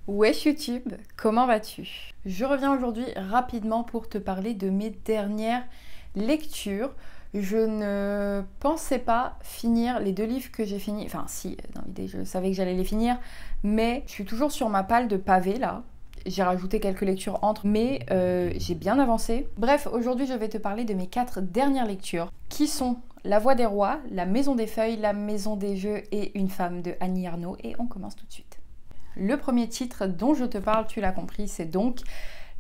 Wesh YouTube, comment vas-tu? Je reviens aujourd'hui rapidement pour te parler de mes dernières lectures. Je ne pensais pas finir les deux livres que j'ai finis, enfin si, dans l'idée je savais que j'allais les finir, mais je suis toujours sur ma palle de pavés là. J'ai rajouté quelques lectures entre, mais j'ai bien avancé. Bref, aujourd'hui je vais te parler de mes 4 dernières lectures, qui sont La Voix des Rois, La Maison des Feuilles, La Maison des Jeux et Une femme de Annie Ernaux, et on commence tout de suite. Le premier titre dont je te parle, tu l'as compris, c'est donc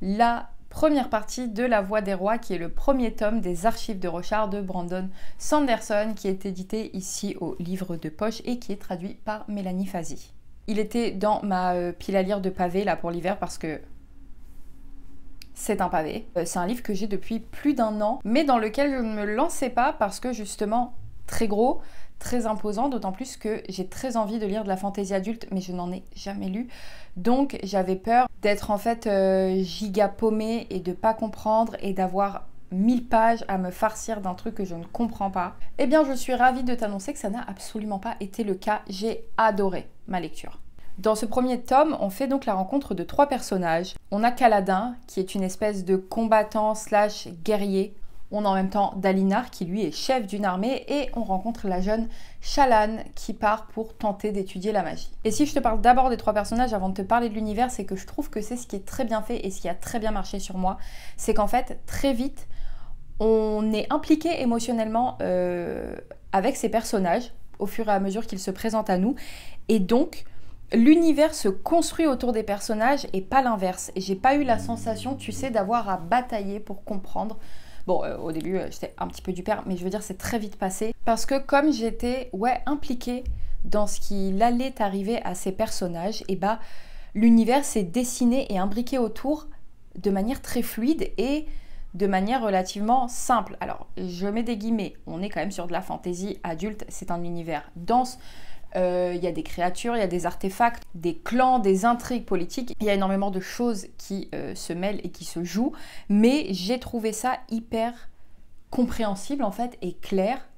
la première partie de La Voix des Rois, qui est le premier tome des Archives de Rochard de Brandon Sanderson, qui est édité ici au livre de poche et qui est traduit par Mélanie Fazi. Il était dans ma pile à lire de pavés là pour l'hiver parce que c'est un pavé. C'est un livre que j'ai depuis plus d'1 an, mais dans lequel je ne me lançais pas parce que justement très gros, très imposant, d'autant plus que j'ai très envie de lire de la fantaisie adulte, mais je n'en ai jamais lu. Donc j'avais peur d'être en fait giga paumée et de pas comprendre et d'avoir 1000 pages à me farcir d'un truc que je ne comprends pas. Eh bien je suis ravie de t'annoncer que ça n'a absolument pas été le cas. J'ai adoré ma lecture. Dans ce premier tome, on fait donc la rencontre de 3 personnages. On a Kaladin, qui est une espèce de combattant slash guerrier. On a en même temps Dalinar, qui lui est chef d'une armée, et on rencontre la jeune Shallan, qui part pour tenter d'étudier la magie. Et si je te parle d'abord des 3 personnages avant de te parler de l'univers, c'est que je trouve que c'est ce qui est très bien fait et ce qui a très bien marché sur moi. C'est qu'en fait, très vite, on est impliqué émotionnellement avec ces personnages, au fur et à mesure qu'ils se présentent à nous, et donc l'univers se construit autour des personnages et pas l'inverse. Et j'ai pas eu la sensation, tu sais, d'avoir à batailler pour comprendre. Bon, au début, j'étais un petit peu du père, mais je veux dire, c'est très vite passé. Parce que comme j'étais, impliquée dans ce qui allait arriver à ces personnages, et bah, l'univers s'est dessiné et imbriqué autour de manière très fluide et de manière relativement simple. Alors, je mets des guillemets, on est quand même sur de la fantaisie adulte, c'est un univers dense. Il y a des créatures, il y a des artefacts, des clans, des intrigues politiques. Il y a énormément de choses qui se mêlent et qui se jouent. Mais j'ai trouvé ça hyper compréhensible en fait et clair.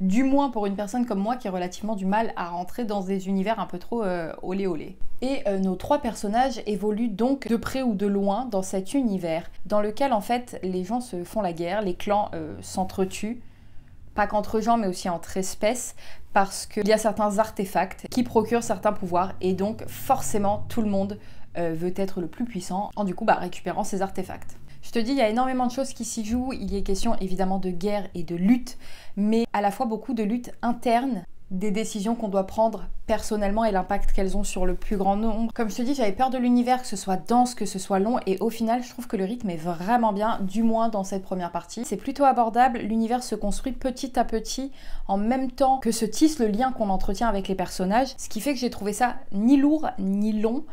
Du moins pour une personne comme moi qui a relativement du mal à rentrer dans des univers un peu trop olé olé. Et nos 3 personnages évoluent donc de près ou de loin dans cet univers dans lequel en fait les gens se font la guerre, les clans s'entretuent. Pas qu'entre gens, mais aussi entre espèces, parce qu'il y a certains artefacts qui procurent certains pouvoirs, et donc forcément tout le monde veut être le plus puissant en du coup récupérant ces artefacts. Je te dis, il y a énormément de choses qui s'y jouent, il y est question évidemment de guerre et de lutte, mais à la fois beaucoup de lutte interne, des décisions qu'on doit prendre personnellement et l'impact qu'elles ont sur le plus grand nombre. Comme je te dis, j'avais peur de l'univers, que ce soit dense, que ce soit long, et au final, je trouve que le rythme est vraiment bien, du moins dans cette première partie. C'est plutôt abordable, l'univers se construit petit à petit, en même temps que se tisse le lien qu'on entretient avec les personnages, ce qui fait que j'ai trouvé ça ni lourd, ni long.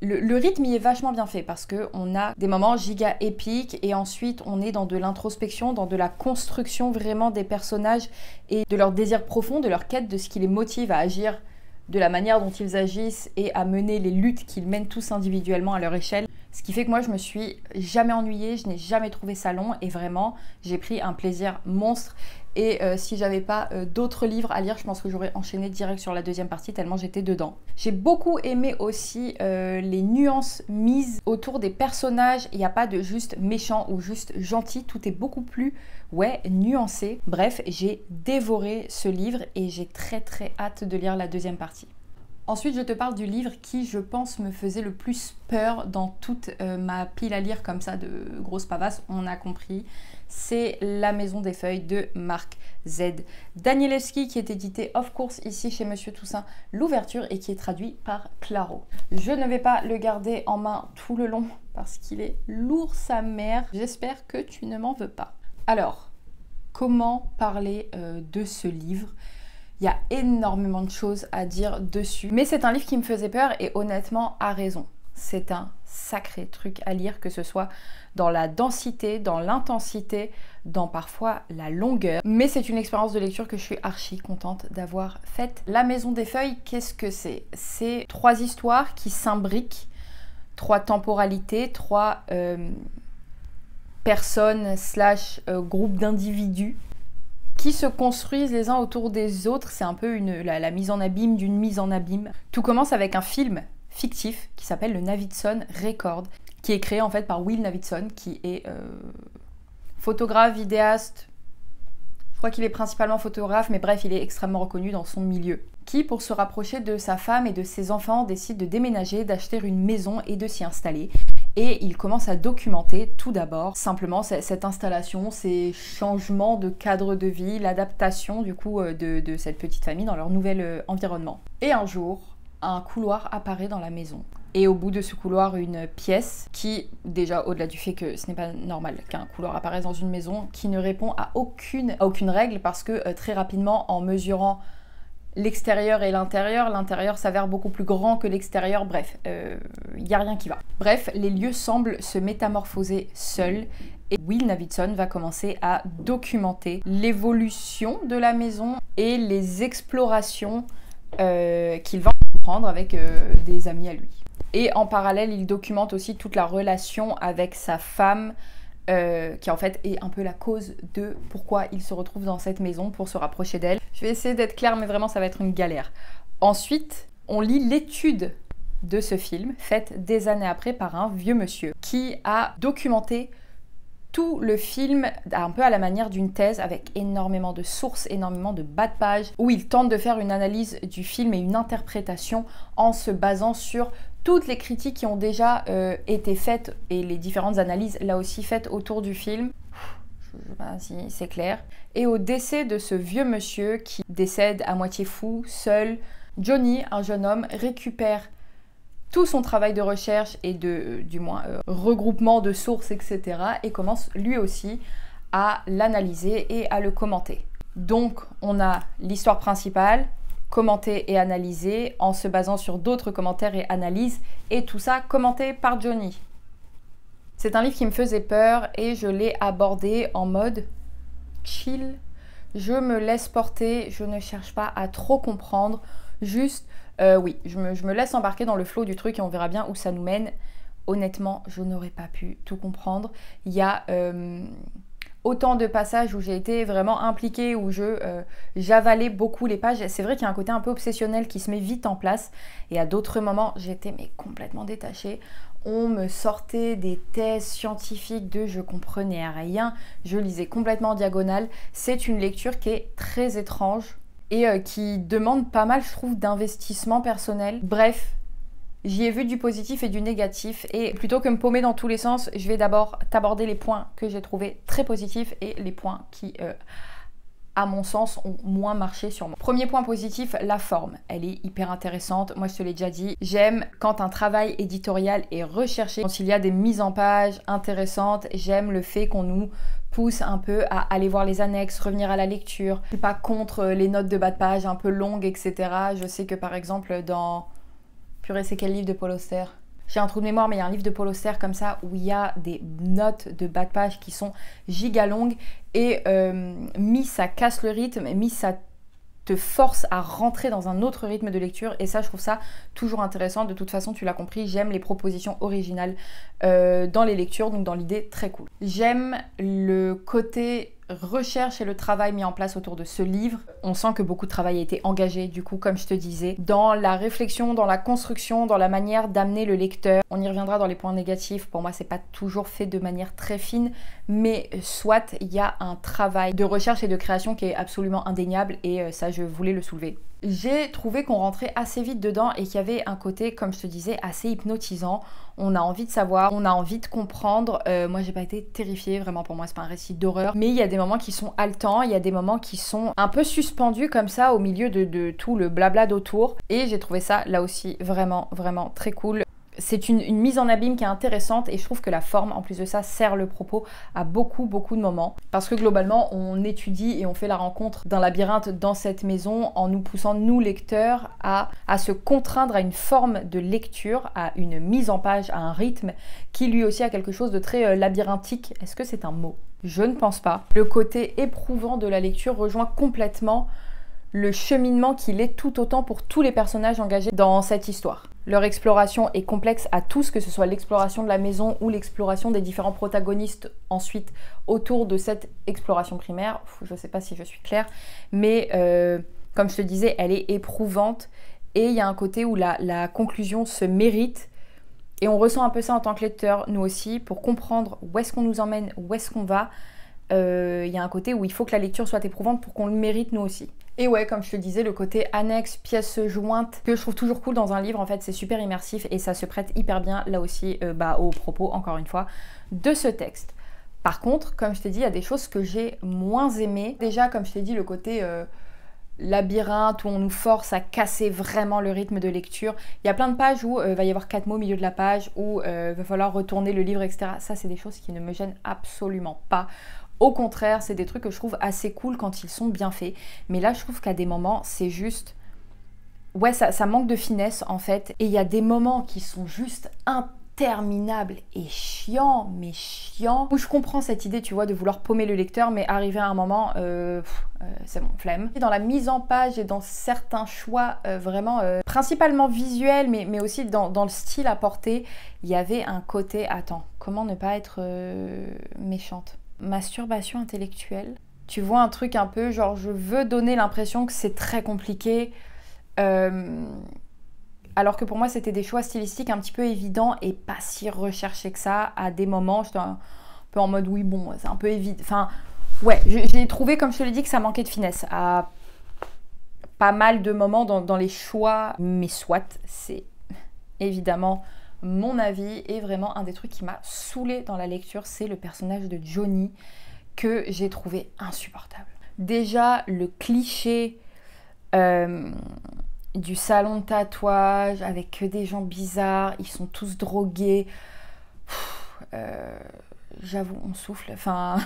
Le rythme y est vachement bien fait parce qu'on a des moments giga épiques et ensuite on est dans de l'introspection, dans de la construction vraiment des personnages et de leurs désirs profonds, de leur quête, de ce qui les motive à agir de la manière dont ils agissent et à mener les luttes qu'ils mènent tous individuellement à leur échelle. Ce qui fait que moi je me suis jamais ennuyée, je n'ai jamais trouvé ça long et vraiment j'ai pris un plaisir monstre. Et si j'avais pas d'autres livres à lire, je pense que j'aurais enchaîné direct sur la deuxième partie tellement j'étais dedans. J'ai beaucoup aimé aussi les nuances mises autour des personnages. Il n'y a pas de juste méchant ou juste gentil, tout est beaucoup plus nuancé. Bref, j'ai dévoré ce livre et j'ai très hâte de lire la deuxième partie. Ensuite, je te parle du livre qui, je pense, me faisait le plus peur dans toute ma pile à lire comme ça de grosses pavasses, on a compris. C'est La Maison des Feuilles de Mark Z. Danielewski, qui est édité of course ici chez Monsieur Toussaint l'ouverture et qui est traduit par Claro. Je ne vais pas le garder en main tout le long parce qu'il est lourd sa mère. J'espère que tu ne m'en veux pas. Alors, comment parler de ce livre ? Il y a énormément de choses à dire dessus. Mais c'est un livre qui me faisait peur et honnêtement a raison. C'est un sacré truc à lire, que ce soit dans la densité, dans l'intensité, dans parfois la longueur. Mais c'est une expérience de lecture que je suis archi contente d'avoir faite. La Maison des Feuilles, qu'est-ce que c'est ? C'est 3 histoires qui s'imbriquent, 3 temporalités, 3 personnes slash groupes d'individus qui se construisent les uns autour des autres. C'est un peu la mise en abîme d'une mise en abîme. Tout commence avec un film fictif qui s'appelle le Navidson Record, qui est créé en fait par Will Navidson, qui est photographe, vidéaste. Je crois qu'il est principalement photographe, mais bref, il est extrêmement reconnu dans son milieu. Qui, pour se rapprocher de sa femme et de ses enfants, décide de déménager, d'acheter une maison et de s'y installer. Et il commence à documenter tout d'abord simplement cette installation, ces changements de cadre de vie, l'adaptation du coup de cette petite famille dans leur nouvel environnement. Et un jour, un couloir apparaît dans la maison. Et au bout de ce couloir, une pièce qui, déjà au-delà du fait que ce n'est pas normal qu'un couloir apparaisse dans une maison, qui ne répond à aucune règle parce que très rapidement, en mesurant l'extérieur et l'intérieur s'avère beaucoup plus grand que l'extérieur, bref, il n'y a rien qui va. Bref, les lieux semblent se métamorphoser seuls et Will Navidson va commencer à documenter l'évolution de la maison et les explorations qu'il va prendre avec des amis à lui. Et en parallèle, il documente aussi toute la relation avec sa femme, qui en fait est un peu la cause de pourquoi il se retrouve dans cette maison pour se rapprocher d'elle. Je vais essayer d'être claire, mais vraiment ça va être une galère. Ensuite, on lit l'étude de ce film, faite des années après par un vieux monsieur, qui a documenté tout le film un peu à la manière d'une thèse, avec énormément de sources, énormément de bas de page, où il tente de faire une analyse du film et une interprétation en se basant sur toutes les critiques qui ont déjà été faites et les différentes analyses là aussi faites autour du film. Je ne sais pas si c'est clair. Et au décès de ce vieux monsieur qui décède à moitié fou, seul, Johnny, un jeune homme, récupère tout son travail de recherche et de, du moins, regroupement de sources, etc. et commence lui aussi à l'analyser et à le commenter. Donc, on a l'histoire principale, commenté et analysé en se basant sur d'autres commentaires et analyses, et tout ça commenté par Johnny. C'est un livre qui me faisait peur et je l'ai abordé en mode chill. Je me laisse porter, je ne cherche pas à trop comprendre, juste, oui, je me laisse embarquer dans le flow du truc et on verra bien où ça nous mène. Honnêtement, je n'aurais pas pu tout comprendre. Il y a autant de passages où j'ai été vraiment impliquée, où j'avalais beaucoup les pages. C'est vrai qu'il y a un côté un peu obsessionnel qui se met vite en place. Et à d'autres moments, j'étais mais complètement détachée. On me sortait des thèses scientifiques de je comprenais rien. Je lisais complètement en diagonale. C'est une lecture qui est très étrange et qui demande pas mal, je trouve, d'investissement personnel. Bref, j'y ai vu du positif et du négatif et plutôt que me paumer dans tous les sens, je vais d'abord t'aborder les points que j'ai trouvés très positifs et les points qui, à mon sens, ont moins marché sur moi. Premier point positif, la forme. Elle est hyper intéressante. Moi, je te l'ai déjà dit. J'aime quand un travail éditorial est recherché, quand il y a des mises en page intéressantes. J'aime le fait qu'on nous pousse un peu à aller voir les annexes, revenir à la lecture. Je suis pas contre les notes de bas de page un peu longues, etc. Je sais que par exemple dans... Purée, c'est quel livre de Paul Auster ? J'ai un trou de mémoire, mais il y a un livre de Paul Auster comme ça où il y a des notes de bas de page qui sont giga longues et ça casse le rythme, ça te force à rentrer dans un autre rythme de lecture et ça, je trouve ça toujours intéressant. De toute façon, tu l'as compris, j'aime les propositions originales dans les lectures, donc dans l'idée, très cool. J'aime le côté recherche et le travail mis en place autour de ce livre. On sent que beaucoup de travail a été engagé, du coup, comme je te disais, dans la réflexion, dans la construction, dans la manière d'amener le lecteur. On y reviendra dans les points négatifs. Pour moi, c'est pas toujours fait de manière très fine, mais soit il y a un travail de recherche et de création qui est absolument indéniable et ça, je voulais le soulever. J'ai trouvé qu'on rentrait assez vite dedans et qu'il y avait un côté, comme je te disais, assez hypnotisant. On a envie de savoir, on a envie de comprendre. Moi, j'ai pas été terrifiée, vraiment pour moi, c'est pas un récit d'horreur. Mais il y a des moments qui sont haletants, il y a des moments qui sont un peu suspendus comme ça au milieu de tout le blabla d'autour. Et j'ai trouvé ça, là aussi, vraiment, vraiment très cool. C'est une mise en abîme qui est intéressante et je trouve que la forme, en plus de ça, sert le propos à beaucoup de moments. Parce que globalement, on étudie et on fait la rencontre d'un labyrinthe dans cette maison en nous poussant, nous lecteurs, à se contraindre à une forme de lecture, à une mise en page, à un rythme qui lui aussi a quelque chose de très labyrinthique. Est-ce que c'est un mot ? Je ne pense pas. Le côté éprouvant de la lecture rejoint complètement le cheminement qu'il est tout autant pour tous les personnages engagés dans cette histoire. Leur exploration est complexe à tous, que ce soit l'exploration de la maison ou l'exploration des différents protagonistes ensuite autour de cette exploration primaire. Je ne sais pas si je suis claire, mais comme je te disais, elle est éprouvante et il y a un côté où la conclusion se mérite et on ressent un peu ça en tant que lecteur, nous aussi, pour comprendre où est-ce qu'on nous emmène, où est-ce qu'on va. Il y a un côté où il faut que la lecture soit éprouvante pour qu'on le mérite nous aussi. Et ouais, comme je te disais, le côté annexe, pièce jointe, que je trouve toujours cool dans un livre, en fait, c'est super immersif et ça se prête hyper bien, là aussi, aux propos, encore une fois, de ce texte. Par contre, comme je t'ai dit, il y a des choses que j'ai moins aimées. Déjà, comme je t'ai dit, le côté labyrinthe, où on nous force à casser vraiment le rythme de lecture. Il y a plein de pages où va y avoir 4 mots au milieu de la page, où va falloir retourner le livre, etc. Ça, c'est des choses qui ne me gênent absolument pas. Au contraire, c'est des trucs que je trouve assez cool quand ils sont bien faits. Mais là, je trouve qu'à des moments, c'est juste... Ouais, ça manque de finesse, en fait. Et il y a des moments qui sont juste interminables et chiants, mais chiants. Où je comprends cette idée, tu vois, de vouloir paumer le lecteur, mais arrivé à un moment, c'est bon, flemme. Dans la mise en page et dans certains choix vraiment, principalement visuels, mais aussi dans le style apporté, il y avait un côté... Attends, comment ne pas être méchante ? Masturbation intellectuelle. Tu vois un truc un peu genre je veux donner l'impression que c'est très compliqué alors que pour moi c'était des choix stylistiques un petit peu évidents et pas si recherchés que ça. À des moments j'étais un peu en mode oui bon c'est un peu évident. Enfin ouais, j'ai trouvé comme je te l'ai dit que ça manquait de finesse à pas mal de moments dans les choix, mais soit c'est évidemment mon avis. Et vraiment un des trucs qui m'a saoulée dans la lecture, c'est le personnage de Johnny que j'ai trouvé insupportable. Déjà le cliché du salon de tatouage avec que des gens bizarres, ils sont tous drogués. J'avoue, on souffle. Enfin,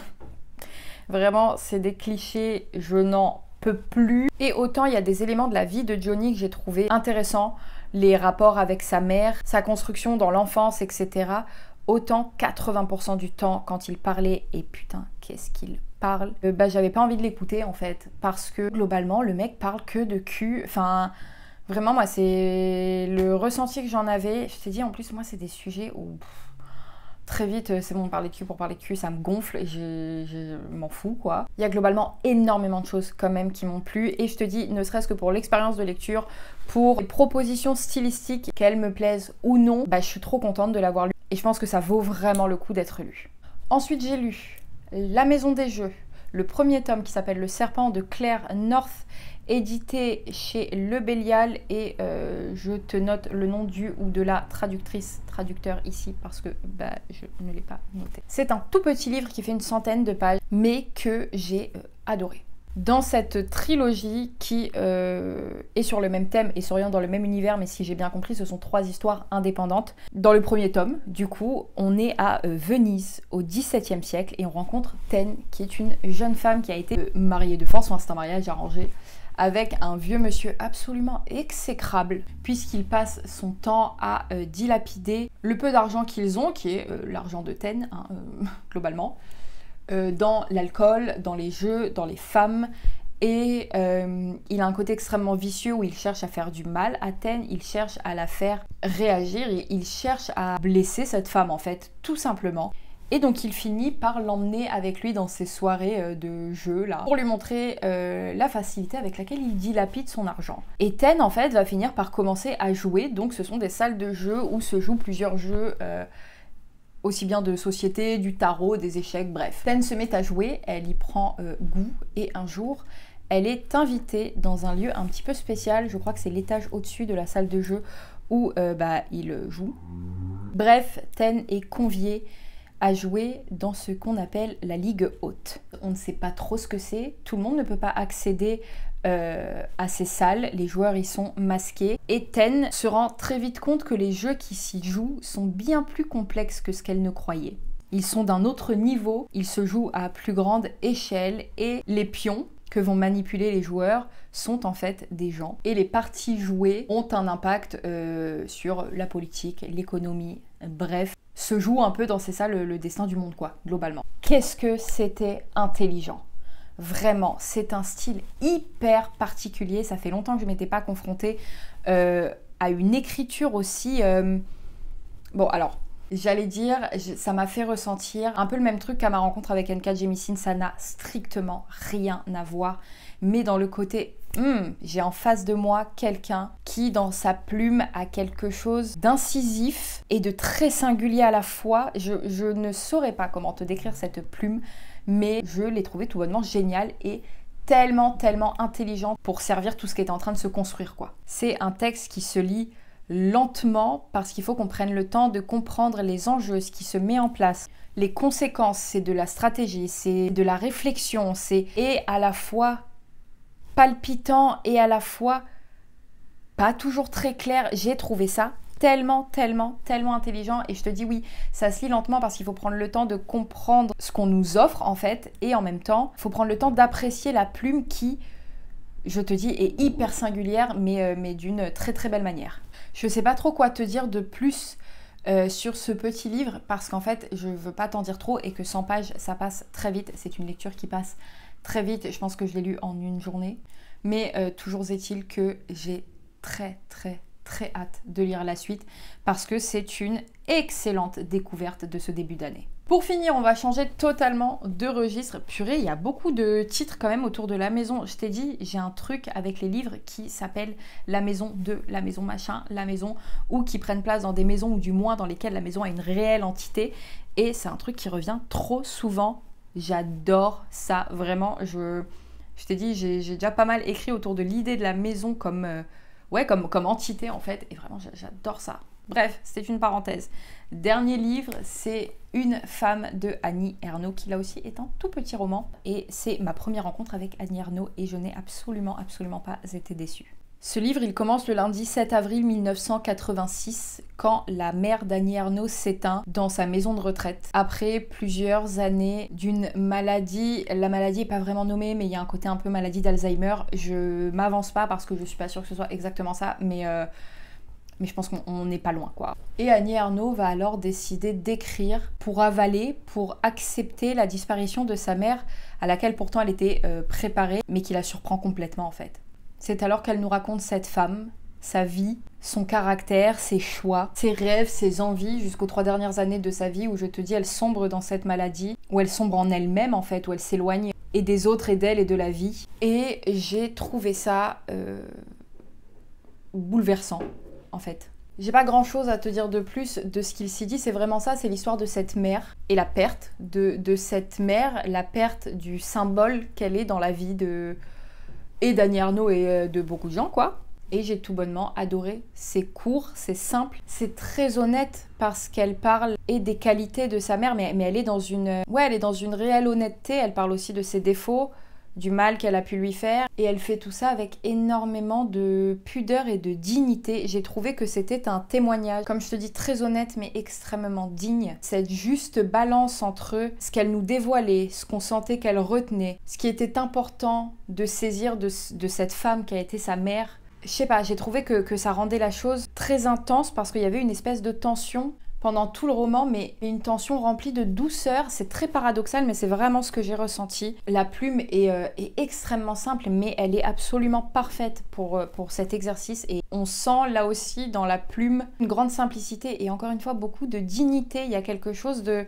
vraiment, c'est des clichés, je n'en peux plus. Et autant il y a des éléments de la vie de Johnny que j'ai trouvé intéressants, les rapports avec sa mère, sa construction dans l'enfance, etc. Autant 80% du temps, quand il parlait, et putain, qu'est-ce qu'il parle, j'avais pas envie de l'écouter en fait, parce que globalement, le mec parle que de cul. Enfin, vraiment, moi, c'est le ressenti que j'en avais. Je t'ai dit, en plus, moi, c'est des sujets où très vite, c'est bon, parler de cul pour parler de cul, ça me gonfle et je m'en fous, quoi. Il y a globalement énormément de choses quand même qui m'ont plu et je te dis, ne serait-ce que pour l'expérience de lecture, pour les propositions stylistiques, qu'elles me plaisent ou non, je suis trop contente de l'avoir lu et je pense que ça vaut vraiment le coup d'être lu. Ensuite, j'ai lu La Maison des Jeux, le premier tome qui s'appelle Le Serpent de Claire North, édité chez Le Bélial et je te note le nom du ou de la traducteur ici parce que je ne l'ai pas noté. C'est un tout petit livre qui fait une centaine de pages mais que j'ai adoré. Dans cette trilogie qui est sur le même thème et s'oriente dans le même univers, mais si j'ai bien compris, ce sont 3 histoires indépendantes. Dans le premier tome, du coup, on est à Venise au XVIIe siècle et on rencontre Taine, qui est une jeune femme qui a été mariée de force, enfin c'est un mariage arrangé, avec un vieux monsieur absolument exécrable, puisqu'il passe son temps à dilapider le peu d'argent qu'ils ont, qui est l'argent de Taine, hein, globalement, dans l'alcool, dans les jeux, dans les femmes. Et il a un côté extrêmement vicieux où il cherche à faire du mal à Taine, il cherche à la faire réagir, et il cherche à blesser cette femme en fait, tout simplement. Et donc il finit par l'emmener avec lui dans ses soirées de jeu là, pour lui montrer la facilité avec laquelle il dilapide son argent. Et Taine en fait va finir par commencer à jouer, donc ce sont des salles de jeu où se jouent plusieurs jeux, aussi bien de société, du tarot, des échecs, bref. Taine se met à jouer, elle y prend goût, et un jour, elle est invitée dans un lieu un petit peu spécial, je crois que c'est l'étage au-dessus de la salle de jeu où il joue. Bref, Taine est conviée à jouer dans ce qu'on appelle la Ligue Haute. On ne sait pas trop ce que c'est, tout le monde ne peut pas accéder à ces salles, les joueurs y sont masqués, et Taine se rend très vite compte que les jeux qui s'y jouent sont bien plus complexes que ce qu'elle ne croyait. Ils sont d'un autre niveau, ils se jouent à plus grande échelle, et les pions que vont manipuler les joueurs sont en fait des gens. Et les parties jouées ont un impact sur la politique, l'économie, bref, se joue un peu dans ces salles le destin du monde, quoi, globalement. Qu'est-ce que c'était intelligent! Vraiment, c'est un style hyper particulier, ça fait longtemps que je ne m'étais pas confrontée à une écriture aussi... Bon, alors, j'allais dire, ça m'a fait ressentir un peu le même truc qu'à ma rencontre avec N.K. Jemisin. Ça n'a strictement rien à voir. Mais dans le côté, j'ai en face de moi quelqu'un qui, dans sa plume, a quelque chose d'incisif et de très singulier à la fois. Je ne saurais pas comment te décrire cette plume, mais je l'ai trouvée tout bonnement géniale et tellement intelligente pour servir tout ce qui est en train de se construire, quoi. C'est un texte qui se lit lentement parce qu'il faut qu'on prenne le temps de comprendre les enjeux, ce qui se met en place, les conséquences, c'est de la stratégie, c'est de la réflexion, c'est et à la fois palpitant et à la fois pas toujours très clair. J'ai trouvé ça tellement intelligent et je te dis oui, ça se lit lentement parce qu'il faut prendre le temps de comprendre ce qu'on nous offre en fait et en même temps, il faut prendre le temps d'apprécier la plume qui, je te dis, est hyper singulière mais d'une très belle manière. Je sais pas trop quoi te dire de plus sur ce petit livre parce qu'en fait, je veux pas t'en dire trop et que 100 pages, ça passe très vite. C'est une lecture qui passe très vite. Je pense que je l'ai lu en une journée. Mais toujours est-il que j'ai très hâte de lire la suite parce que c'est une excellente découverte de ce début d'année. Pour finir, on va changer totalement de registre. Purée, il y a beaucoup de titres quand même autour de la maison. Je t'ai dit, j'ai un truc avec les livres qui s'appelle la maison de, la maison machin, la maison, ou qui prennent place dans des maisons ou du moins dans lesquelles la maison a une réelle entité. Et c'est un truc qui revient trop souvent. J'adore ça, vraiment. Je t'ai dit, j'ai déjà pas mal écrit autour de l'idée de la maison comme entité en fait. Et vraiment, j'adore ça. Bref, c'était une parenthèse. Dernier livre, c'est Une femme de Annie Ernaux, qui là aussi est un tout petit roman. Et c'est ma première rencontre avec Annie Ernaux et je n'ai absolument pas été déçue. Ce livre, il commence le lundi 7 avril 1986, quand la mère d'Annie Ernaux s'éteint dans sa maison de retraite. Après plusieurs années d'une maladie, la maladie n'est pas vraiment nommée, mais il y a un côté un peu maladie d'Alzheimer. Je m'avance pas parce que je suis pas sûre que ce soit exactement ça, mais je pense qu'on n'est pas loin, quoi. Et Annie Ernaux va alors décider d'écrire pour avaler, pour accepter la disparition de sa mère, à laquelle pourtant elle était préparée, mais qui la surprend complètement en fait. C'est alors qu'elle nous raconte cette femme, sa vie, son caractère, ses choix, ses rêves, ses envies, jusqu'aux 3 dernières années de sa vie où je te dis, elle sombre dans cette maladie, où elle sombre en elle-même en fait, où elle s'éloigne et des autres et d'elle et de la vie. Et j'ai trouvé ça bouleversant en fait. J'ai pas grand chose à te dire de plus de ce qu'il s'y dit, c'est vraiment ça, c'est l'histoire de cette mère et la perte de cette mère, la perte du symbole qu'elle est dans la vie d'Annie Ernaux et de beaucoup de gens, quoi. Et j'ai tout bonnement adoré. C'est court, c'est simple, c'est très honnête parce qu'elle parle et des qualités de sa mère, mais elle est dans une réelle honnêteté. Elle parle aussi de ses défauts, du mal qu'elle a pu lui faire, et elle fait tout ça avec énormément de pudeur et de dignité. J'ai trouvé que c'était un témoignage, comme je te dis, très honnête mais extrêmement digne. Cette juste balance entre ce qu'elle nous dévoilait, ce qu'on sentait qu'elle retenait, ce qui était important de saisir de cette femme qui a été sa mère. Je sais pas, j'ai trouvé que ça rendait la chose très intense parce qu'il y avait une espèce de tension pendant tout le roman, mais une tension remplie de douceur. C'est très paradoxal, mais c'est vraiment ce que j'ai ressenti. La plume est extrêmement simple, mais elle est absolument parfaite pour cet exercice. Et on sent là aussi dans la plume une grande simplicité et encore une fois beaucoup de dignité. Il y a quelque chose de...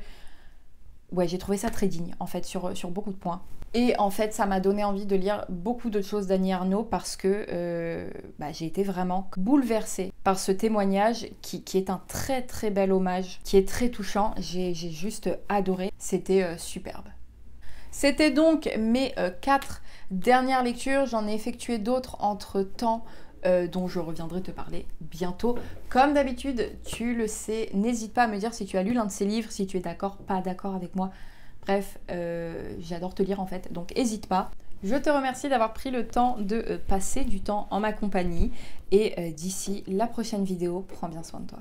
Ouais, j'ai trouvé ça très digne en fait sur beaucoup de points. Et en fait, ça m'a donné envie de lire beaucoup d'autres choses d'Annie Ernaux parce que j'ai été vraiment bouleversée par ce témoignage qui est un très bel hommage, qui est très touchant. J'ai juste adoré, c'était superbe. C'était donc mes 4 dernières lectures. J'en ai effectué d'autres entre-temps dont je reviendrai te parler bientôt. Comme d'habitude, tu le sais, n'hésite pas à me dire si tu as lu l'un de ces livres, si tu es d'accord, pas d'accord avec moi. Bref, j'adore te lire en fait, donc n'hésite pas. Je te remercie d'avoir pris le temps de passer du temps en ma compagnie. Et d'ici la prochaine vidéo, prends bien soin de toi.